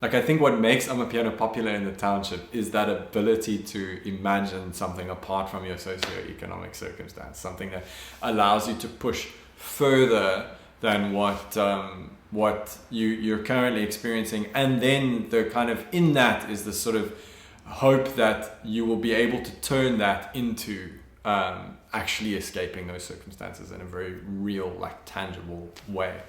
Like, I think what makes Amapiano popular in the township is that ability to imagine something apart from your socioeconomic circumstance, something that allows you to push further than what you're currently experiencing. And then the kind of, in that is the sort of hope that you will be able to turn that into actually escaping those circumstances in a very real, like tangible way.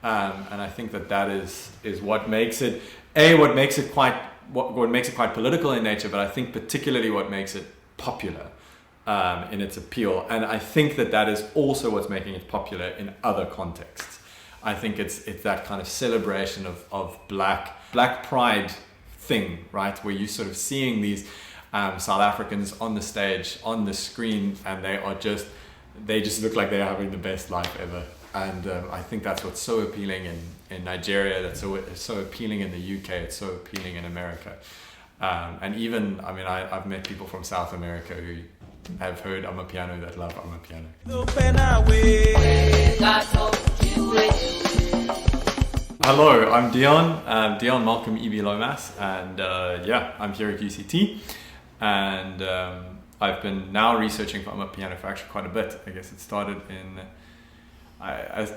And I think that is what makes it what makes it quite political in nature, but I think particularly what makes it popular in its appeal. And I think that is also what's making it popular in other contexts. I think it's that kind of celebration of black pride thing, right? Where you're sort of seeing these South Africans on the stage, on the screen, and they just look like they're having the best life ever. And I think that's what's so appealing in Nigeria, that's so appealing in the UK, it's so appealing in America. And even, I mean, I've met people from South America who have heard Amapiano that love Amapiano. Hello, I'm Dion, Dion Malcolm Eaby Lomas, and I'm here at UCT. And I've been now researching for Amapiano for actually quite a bit. I guess it started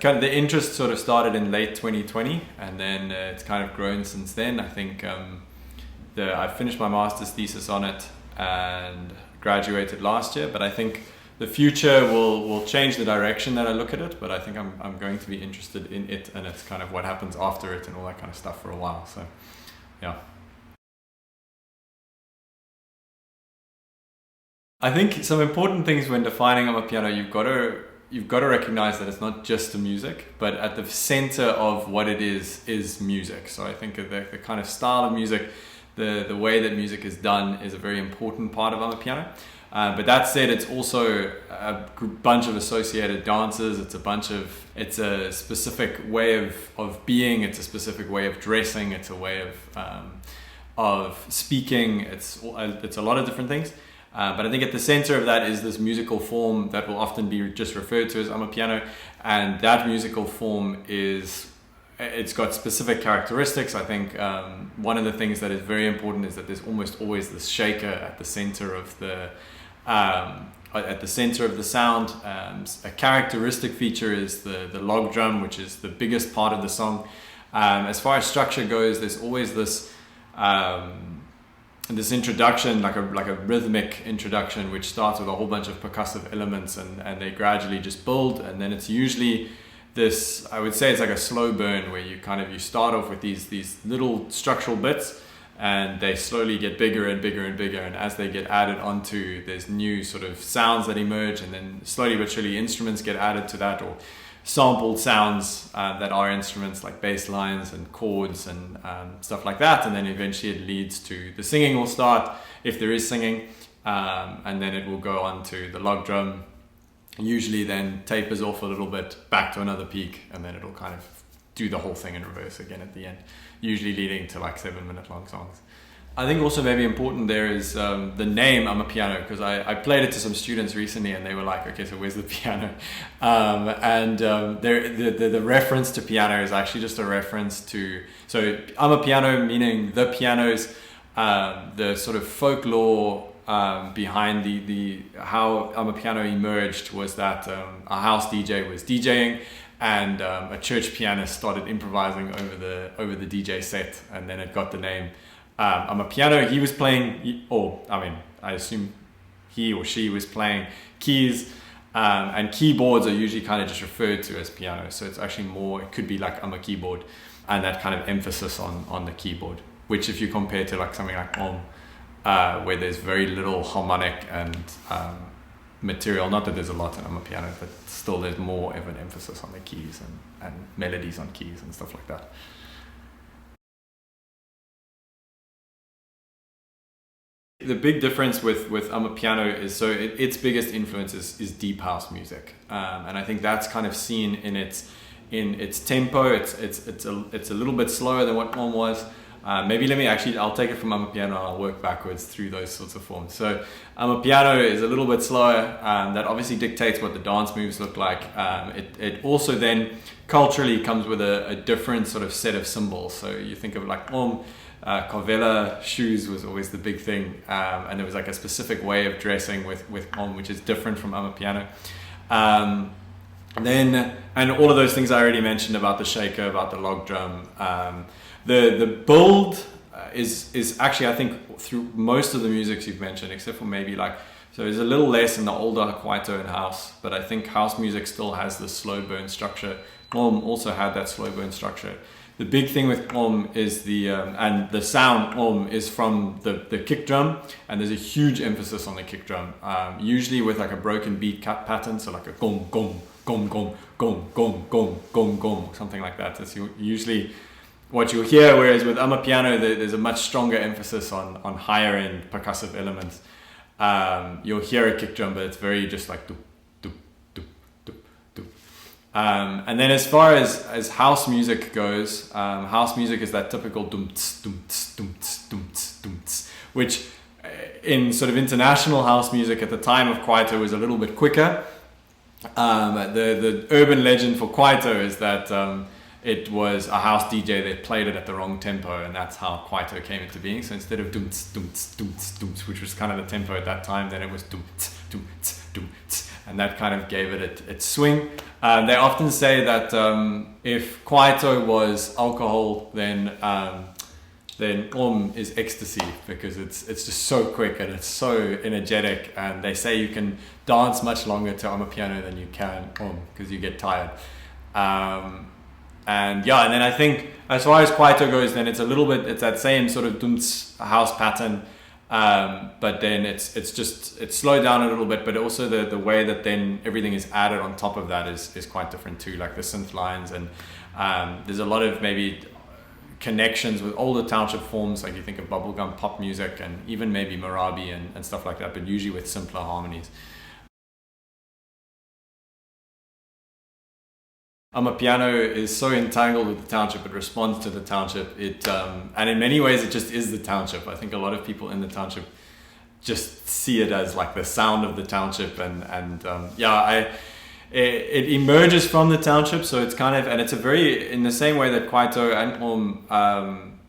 the interest sort of started in late 2020, and then it's kind of grown since then. I think I finished my master's thesis on it and graduated last year, but I think the future will change the direction that I look at it, but I think I'm going to be interested in it, and it's kind of what happens after it and all that kind of stuff for a while. So yeah. I think some important things when defining Amapiano, you've got to recognize that it's not just the music, but at the center of what it is music. So I think the kind of style of music, the way that music is done is a very important part of Amapiano. But that said, it's also a bunch of associated dances. It's a specific way of being. It's a specific way of dressing. It's a way of speaking. It's a lot of different things. But I think at the center of that is this musical form that will often be just referred to as Amapiano, and that musical form it's got specific characteristics. I think one of the things that is very important is that there's almost always this shaker at the center of the sound. A characteristic feature is the log drum, which is the biggest part of the song. As far as structure goes, there's always this introduction, like a rhythmic introduction, which starts with a whole bunch of percussive elements, and they gradually just build, and then it's usually this, I would say it's like a slow burn, where you start off with these little structural bits, and they slowly get bigger and bigger and bigger, and as they get added onto, there's new sort of sounds that emerge, and then slowly but surely instruments get added to that, or sampled sounds that are instruments, like bass lines and chords and stuff like that, and then eventually it leads to the singing will start, if there is singing, and then it will go on to the log drum, usually then tapers off a little bit back to another peak, and then it'll kind of do the whole thing in reverse again at the end, usually leading to like 7-minute long songs. I think also maybe important there is the name Amapiano, because I played it to some students recently, and they were like, okay, so where's the piano? The reference to piano is actually just a reference to, so Amapiano meaning the pianos, the sort of folklore behind the how Amapiano emerged was that a house DJ was DJing, and a church pianist started improvising over the DJ set, and then it got the name Amapiano. He was playing, I assume he or she was playing keys, and keyboards are usually kind of just referred to as piano. So it's actually more, it could be like keyboard, and that kind of emphasis on the keyboard, which if you compare to like something like where there's very little harmonic and material, not that there's a lot in Amapiano, but still there's more of an emphasis on the keys and melodies on keys and stuff like that. The big difference with Amapiano is, so its biggest influence is deep house music, and I think that's kind of seen in its tempo. It's a little bit slower than what one was, Maybe I'll take it from Amapiano and I'll work backwards through those sorts of forms. So Amapiano is a little bit slower. That obviously dictates what the dance moves look like. It also then culturally comes with a different sort of set of symbols. So you think of like Kovela shoes was always the big thing. And there was like a specific way of dressing with which is different from Amapiano. And all of those things I already mentioned about the shaker, about the log drum. The build is actually, I think, through most of the musics you've mentioned, except for maybe so there's a little less in the older Kwaito and house, but I think house music still has this slow burn structure. Om also had that slow burn structure. The big thing with Om is and the sound Om is from the kick drum, and there's a huge emphasis on the kick drum, usually with like a broken beat pattern, so like a gom, gom, gom, gom, gom, gom, gom, gom, gom, something like that. That's usually what you'll hear, whereas with Amapiano, there's a much stronger emphasis on higher end percussive elements. You'll hear a kick drum, but it's very just like doop, doop, doop, doop, doop. And then as far as house music goes, house music is that typical dum tss, dum tss, dum tss, dum tss, dum tss, which in sort of international house music at the time of Kwaito was a little bit quicker. The urban legend for Kwaito is that it was a house DJ that played it at the wrong tempo, and that's how Kwaito came into being. So instead of dum tss, dum tss, dum tss, dum tss, which was kind of the tempo at that time, then it was dum tss, dum tss, dum tss, and that kind of gave it its swing. They often say that if Kwaito was alcohol, then Om is ecstasy, because it's just so quick and it's so energetic, and they say you can dance much longer to Amapiano than you can Om because you get tired. And then I think as far as Kwaito goes, then it's that same sort of dumts house pattern, but then it's slowed down a little bit, but also the way that then everything is added on top of that is quite different too, like the synth lines, and there's a lot of maybe connections with older township forms, like you think of bubblegum pop music and even maybe Marabi and stuff like that, but usually with simpler harmonies. Amapiano is so entangled with the township, it responds to the township, and in many ways it just is the township. I think a lot of people in the township just see it as like the sound of the township, it emerges from the township, so it's kind of, and it's a very, in the same way that Kwaito and Om,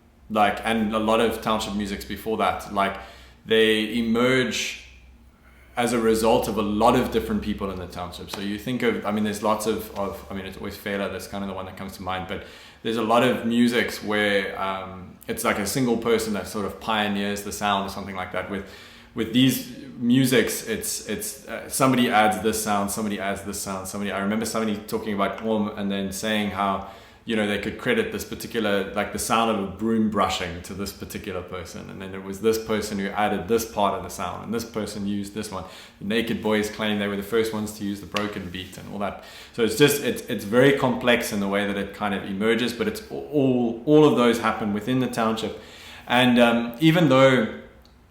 and a lot of township musics before that, like they emerge as a result of a lot of different people in the township. So you think of, there's lots of it's always Fela, that's kind of the one that comes to mind, but there's a lot of musics where it's like a single person that sort of pioneers the sound or something like that. With these musics, it's somebody adds this sound, somebody adds this sound, I remember somebody talking about Om and then saying how, they could credit this particular, like the sound of a broom brushing to this particular person, and then it was this person who added this part of the sound, and this person used this one. The Naked Boys claim they were the first ones to use the broken beat and all that. So it's very complex in the way that it kind of emerges, but it's all of those happen within the township. And even though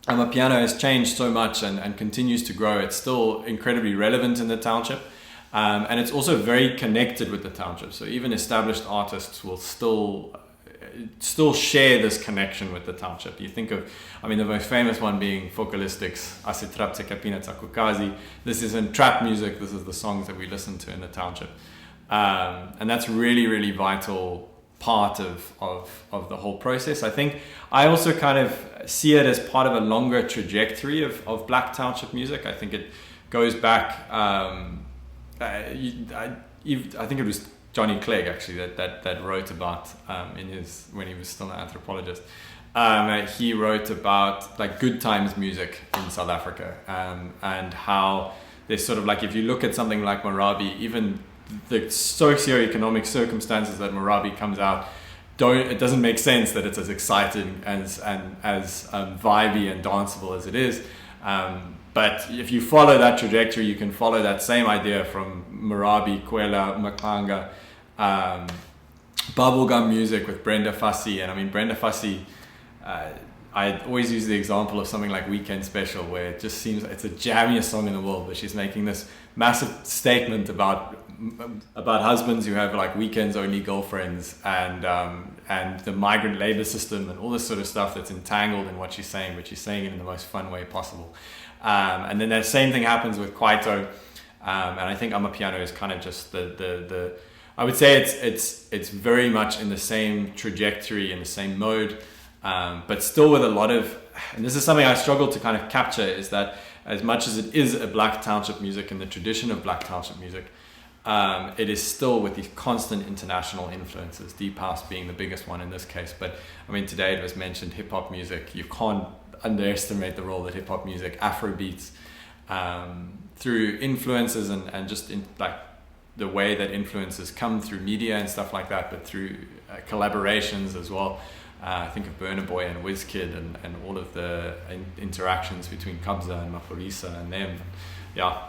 Amapiano has changed so much and continues to grow, it's still incredibly relevant in the township. And it's also very connected with the township. So even established artists will still share this connection with the township. You think of, the most famous one being Focalistics, Asitrapse Kapina Tsakukazi. This isn't trap music, this is the songs that we listen to in the township. And that's really, really vital part of the whole process. I think I also kind of see it as part of a longer trajectory of Black township music. I think it goes back, I think it was Johnny Clegg actually that wrote about when he was still an anthropologist. He wrote about like good times music in South Africa, and how there's sort of like, if you look at something like Marabi, even the socioeconomic circumstances that Marabi comes out, it doesn't make sense that it's as exciting as vibey and danceable as it is. But if you follow that trajectory, you can follow that same idea from Marabi, Kwela, Makanga, bubblegum music with Brenda Fassie. And Brenda Fassie, I always use the example of something like Weekend Special, where it just seems it's the jammiest song in the world, but she's making this massive statement about husbands who have like weekends only girlfriends, and and the migrant labor system and all this sort of stuff that's entangled in what she's saying, but she's saying it in the most fun way possible. And then that same thing happens with Kwaito, and I think Amapiano is kind of just the I would say it's very much in the same trajectory, in the same mode, but still with a lot of, and this is something I struggle to kind of capture, is that as much as it is a Black Township music and the tradition of Black Township music, it is still with these constant international influences, deep house being the biggest one in this case. But I mean, today it was mentioned hip-hop music. You can't underestimate the role that hip-hop music, Afrobeats, through influences and just in like the way that influences come through media and stuff like that, but through collaborations as well. I think of Burna Boy and Wizkid and all of the interactions between Kabza and Maphorisa and them. Yeah.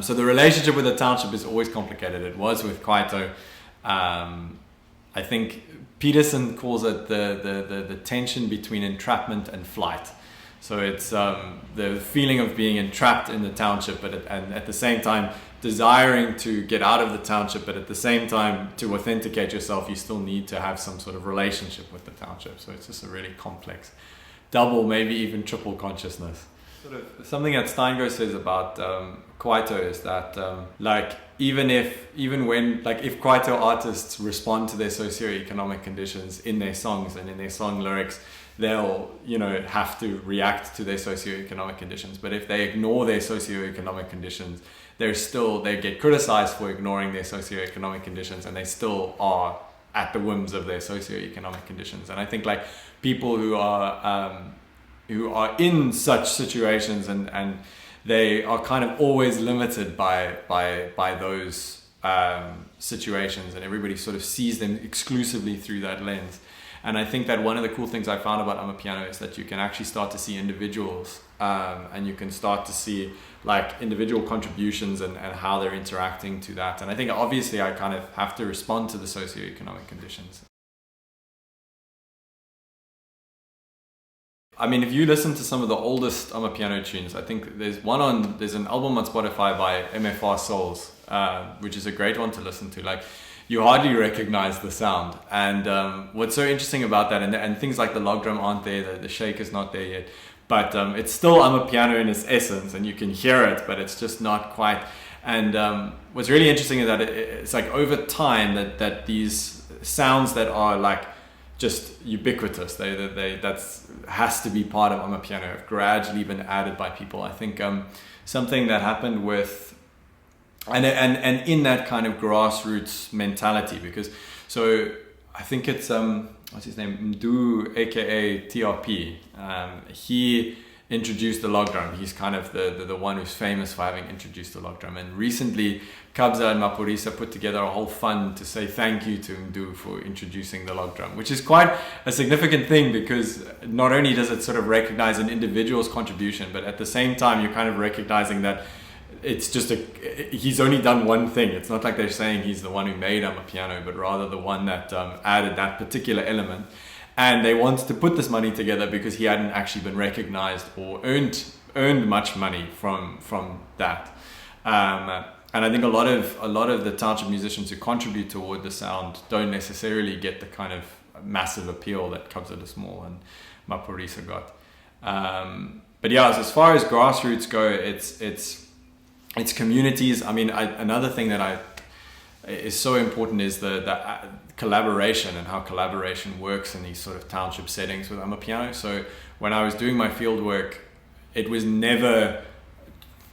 So the relationship with the township is always complicated. It was with Kwaito. I think Peterson calls it the tension between entrapment and flight. So it's the feeling of being entrapped in the township, but at the same time desiring to get out of the township, but at the same time to authenticate yourself, you still need to have some sort of relationship with the township. So it's just a really complex, double, maybe even triple consciousness. Sort of something that Steingo says about Kwaito is that like even when like if Kwaito artists respond to their socioeconomic conditions in their songs and in their song lyrics, they'll have to react to their socioeconomic conditions. But if they ignore their socioeconomic conditions, they get criticized for ignoring their socioeconomic conditions, and they still are at the whims of their socioeconomic conditions. And I think like people who are in such situations and they are kind of always limited by those situations, and everybody sort of sees them exclusively through that lens. And I think that one of the cool things I found about Amapiano is that you can actually start to see individuals, and you can start to see like individual contributions and how they're interacting to that. And I think obviously I kind of have to respond to the socioeconomic conditions. I mean, if you listen to some of the oldest Amapiano tunes, I think there's an album on Spotify by MFR Souls, which is a great one to listen to. Like, you hardly recognize the sound. And what's so interesting about that, and things like the log drum aren't there, the shake is not there yet, but it's still Amapiano in its essence, and you can hear it, but it's just not quite. And what's really interesting is that it's like over time that these sounds that are like just ubiquitous, that's has to be part of Amapiano, have gradually been added by people. I think something that happened with and in that kind of grassroots mentality, because so I think it's what's his name, Mdu, aka TRP. He introduced the log drum. He's kind of the one who's famous for having introduced the log drum. And recently, Kabza and Maphorisa put together a whole fund to say thank you to Mdu for introducing the log drum, which is quite a significant thing, because not only does it sort of recognize an individual's contribution, but at the same time, you're kind of recognizing that it's just he's only done one thing. It's not like they're saying he's the one who made Amapiano, but rather the one that added that particular element. And they wanted to put this money together because he hadn't actually been recognized or earned much money from that. And I think a lot of the township musicians who contribute toward the sound don't necessarily get the kind of massive appeal that Kabza de Small and Maphorisa got. But yeah, as far as grassroots go, it's communities. I mean, another thing that is so important is the collaboration and how collaboration works in these sort of township settings with Amapiano. So when I was doing my field work, it was never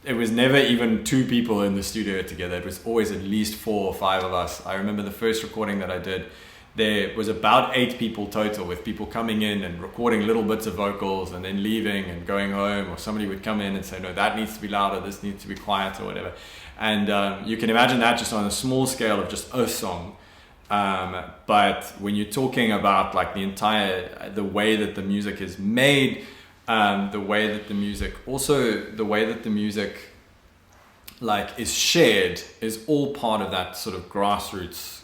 even two people in the studio together. It was always at least 4 or 5 of us. I remember the first recording that I did, there was about 8 people total, with people coming in and recording little bits of vocals and then leaving and going home, or somebody would come in and say, no, that needs to be louder, this needs to be quiet, or whatever. And you can imagine that just on a small scale of just a song. But when you're talking about like the way that the music is made, the way that the music like is shared, is all part of that sort of grassroots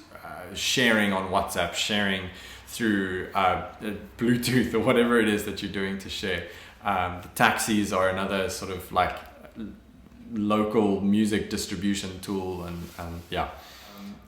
sharing on WhatsApp, sharing through Bluetooth or whatever it is that you're doing to share. The taxis are another sort of like local music distribution tool, and yeah.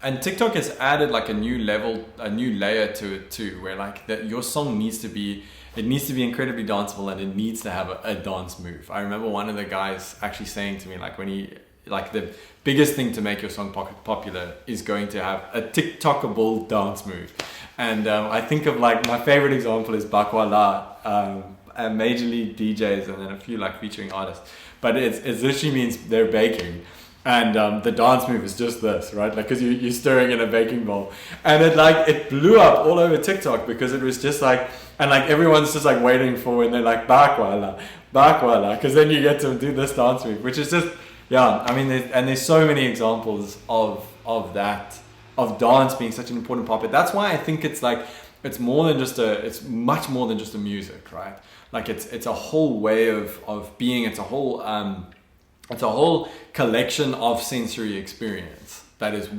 And TikTok has added like a new layer to it too, where like that your song needs to be incredibly danceable, and it needs to have a dance move. I remember one of the guys actually saying to me, like, the biggest thing to make your song popular is going to have a TikTokable dance move. And I think of like my favorite example is Bakwala, and Major League DJs, and then a few like featuring artists. But it literally means they're baking. And the dance move is just this, right? Like, because you're stirring in a baking bowl. And it blew up all over TikTok, because it was just like, and like everyone's just like waiting for when they're like, bakwala, because then you get to do this dance move, which is just, yeah, I mean, there's so many examples of that, of dance being such an important part. But that's why I think it's like, it's much more than just a music, right? Like it's a whole way of being, it's a whole collection of sensory experience. That is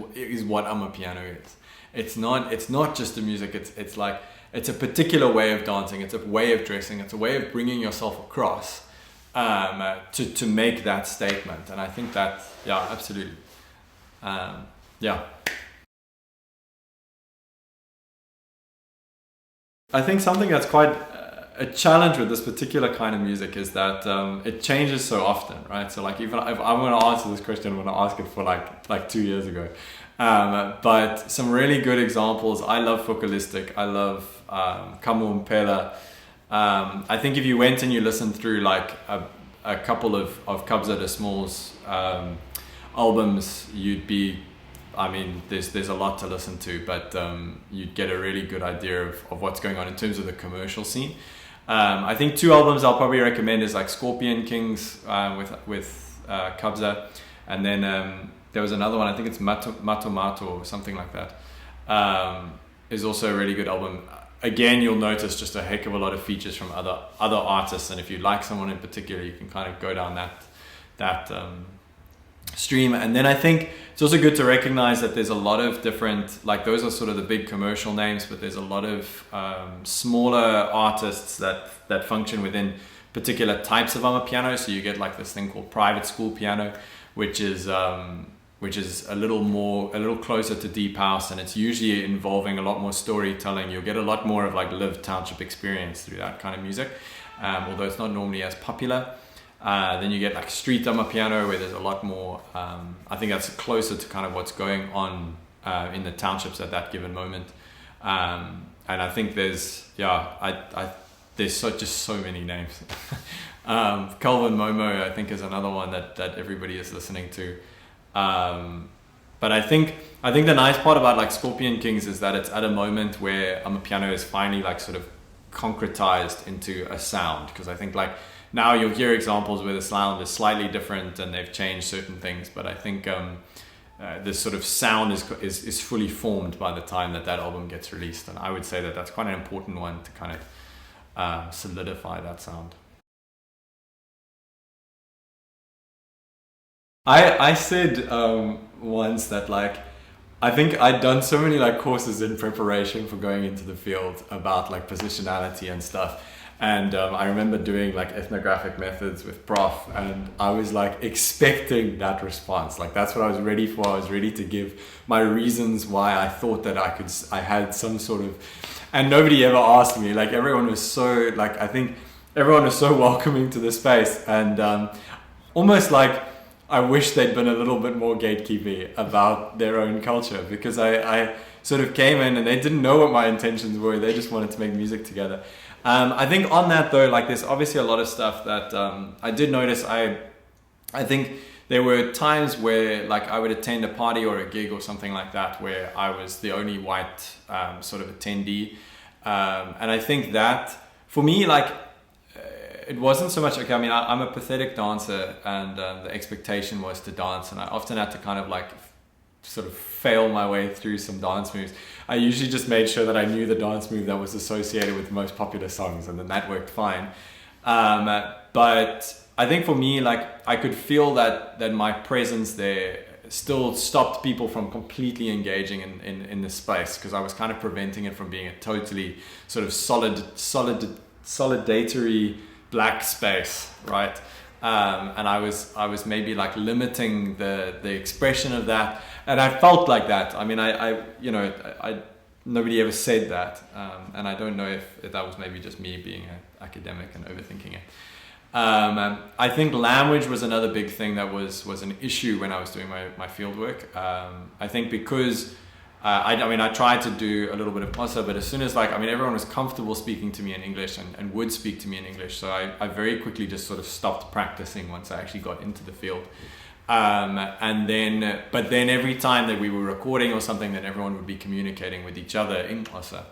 what Amapiano is. It's not just the music. It's like, it's a particular way of dancing. It's a way of dressing. It's a way of bringing yourself across to make that statement. And I think that, yeah, absolutely. Yeah. I think something that's quite a challenge with this particular kind of music is that it changes so often, right? So like, even if I'm going to answer this question, I'm going to ask it for like 2 years ago. But some really good examples. I love Focalistic. I love Kamu Mpela. I think if you went and you listened through like a couple of Kabza de Small's albums, you'd be, I mean, there's a lot to listen to, but you'd get a really good idea of what's going on in terms of the commercial scene. I think 2 albums I'll probably recommend is like Scorpion Kings with Kabza, and then there was another one, I think it's Mato or something like that, is also a really good album. Again, you'll notice just a heck of a lot of features from other artists, and if you like someone in particular, you can kind of go down that stream. And then I think it's also good to recognize that there's a lot of different, like, those are sort of the big commercial names, but there's a lot of smaller artists that function within particular types of Amapiano. So you get like this thing called private school piano, which is a little closer to deep house, and it's usually involving a lot more storytelling. You'll get a lot more of like lived township experience through that kind of music, although it's not normally as popular. Then you get like street Amapiano, where there's a lot more, I think that's closer to kind of what's going on in the townships at that given moment. And I think there's just so many names. Calvin Momo, I think, is another one that everybody is listening to. But I think the nice part about like Scorpion Kings is that it's at a moment where Amapiano is finally like sort of concretized into a sound, because I think like now you'll hear examples where the sound is slightly different and they've changed certain things, but I think this sort of sound is fully formed by the time that album gets released, and I would say that that's quite an important one to kind of solidify that sound. I said once that like, I think I'd done so many like courses in preparation for going into the field about like positionality and stuff, and I remember doing like ethnographic methods with Prof, and I was like expecting that response. Like that's what I was ready for. I was ready to give my reasons why I thought that I had some sort of, and nobody ever asked me. Like everyone was so like, I think everyone was so welcoming to the space, and almost like I wish they'd been a little bit more gatekeeping about their own culture, because I sort of came in and they didn't know what my intentions were. They just wanted to make music together. I think on that though, like there's obviously a lot of stuff that I did notice. I think there were times where like I would attend a party or a gig or something like that where I was the only white sort of attendee. And I think that for me, like, it wasn't so much, okay, I mean, I'm a pathetic dancer, and the expectation was to dance, and I often had to kind of like sort of fail my way through some dance moves. I usually just made sure that I knew the dance move that was associated with the most popular songs, and then that worked fine. But I think for me, like, I could feel that my presence there still stopped people from completely engaging in this space, because I was kind of preventing it from being a totally sort of solidatory black space, right? and I was maybe like limiting the expression of that, and I felt like that. I mean, I nobody ever said that, and I don't know if that was maybe just me being an academic and overthinking it. I think language was another big thing that was an issue when I was doing my field work. I think because I tried to do a little bit of Xhosa, but as soon as everyone was comfortable speaking to me in English and would speak to me in English, so I very quickly just sort of stopped practicing once I actually got into the field. But then every time that we were recording or something, then everyone would be communicating with each other in Xhosa.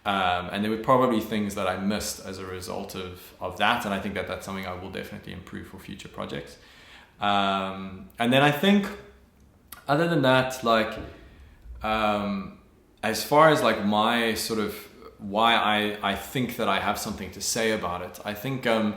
And there were probably things that I missed as a result of that. And I think that that's something I will definitely improve for future projects. And then I think other than that, as far as my sort of why I think that I have something to say about it, I think I'm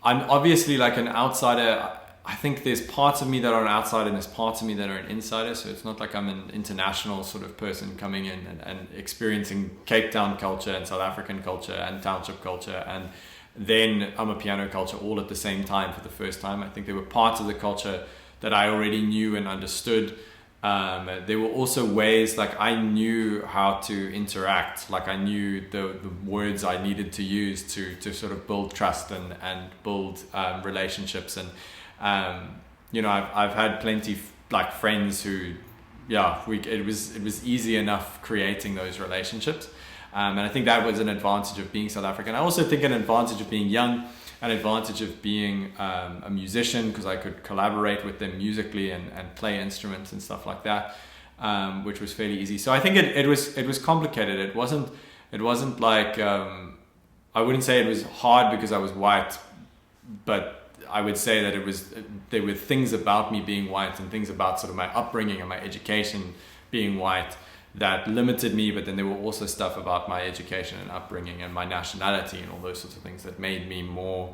obviously an outsider. I think there's parts of me that are an outsider and there's parts of me that are an insider. So it's not like I'm an international sort of person coming in and experiencing Cape Town culture and South African culture and township culture and then Amapiano culture all at the same time for the first time. I think there were parts of the culture that I already knew and understood. There were also ways I knew how to interact, I knew the words I needed to use to sort of build trust and build relationships. And I've had plenty friends who, it was easy enough creating those relationships. And I think that was an advantage of being South African. I also think an advantage of being young, an advantage of being a musician, because I could collaborate with them musically and play instruments and stuff like that, which was fairly easy. So I think it was complicated. It wasn't I wouldn't say it was hard because I was white, but I would say that there were things about me being white and things about sort of my upbringing and my education being white that limited me, but then there were also stuff about my education and upbringing and my nationality and all those sorts of things that made me more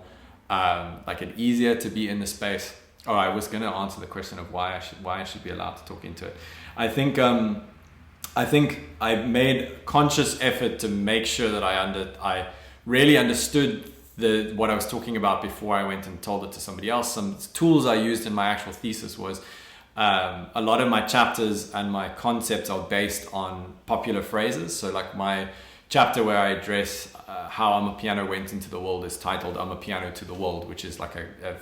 it easier to be in the space. Oh, I was going to answer the question of why I should be allowed to talk into it. I think I made conscious effort to make sure that I really understood what I was talking about before I went and told it to somebody else. Some tools I used in my actual thesis was a lot of my chapters and my concepts are based on popular phrases. So my chapter where I address how Amapiano went into the world is titled Amapiano to the World, which is a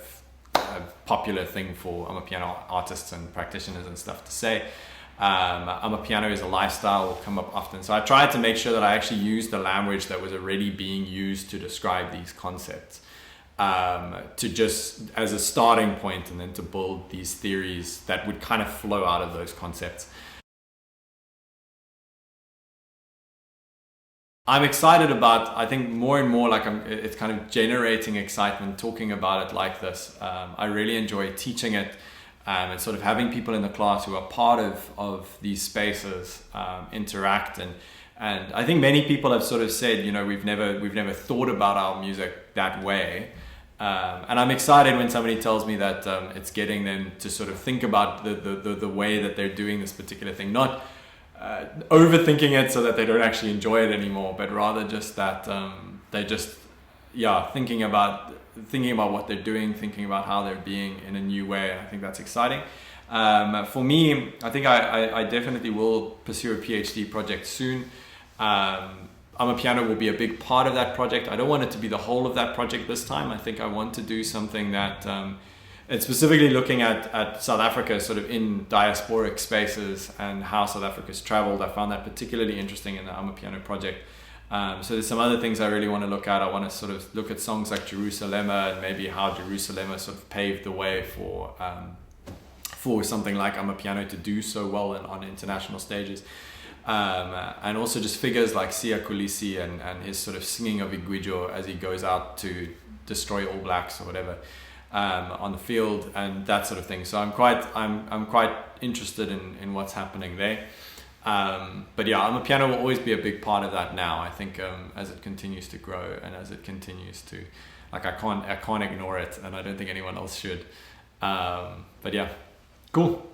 popular thing for Amapiano artists and practitioners and stuff to say. Amapiano is a lifestyle, will come up often. So I tried to make sure that I actually used the language that was already being used to describe these concepts, to just as a starting point, and then to build these theories that would kind of flow out of those concepts. I'm excited about, I think more and more it's kind of generating excitement talking about it like this. I really enjoy teaching it. And sort of having people in the class who are part of these spaces interact, and I think many people have sort of said, we've never thought about our music that way, and I'm excited when somebody tells me that it's getting them to sort of think about the way that they're doing this particular thing, not overthinking it so that they don't actually enjoy it anymore, but rather just that they just thinking about what they're doing, thinking about how they're being in a new way. I think that's exciting. For me, I think I definitely will pursue a PhD project soon. Amapiano will be a big part of that project. I don't want it to be the whole of that project this time. I think I want to do something that it's specifically looking at South Africa sort of in diasporic spaces and how South Africa's traveled. I found that particularly interesting in the Amapiano project. So there's some other things I really want to look at. I want to sort of look at songs like Jerusalem and maybe how Jerusalem sort of paved the way for something like Amapiano to do so well on international stages. And also just figures like Sia Kolisi and his sort of singing of Igwijo as he goes out to destroy All Blacks or whatever on the field and that sort of thing. So I'm quite interested in what's happening there. But yeah, Amapiano will always be a big part of that now. I think as it continues to grow and as it continues to, I can't ignore it, and I don't think anyone else should. But yeah, cool.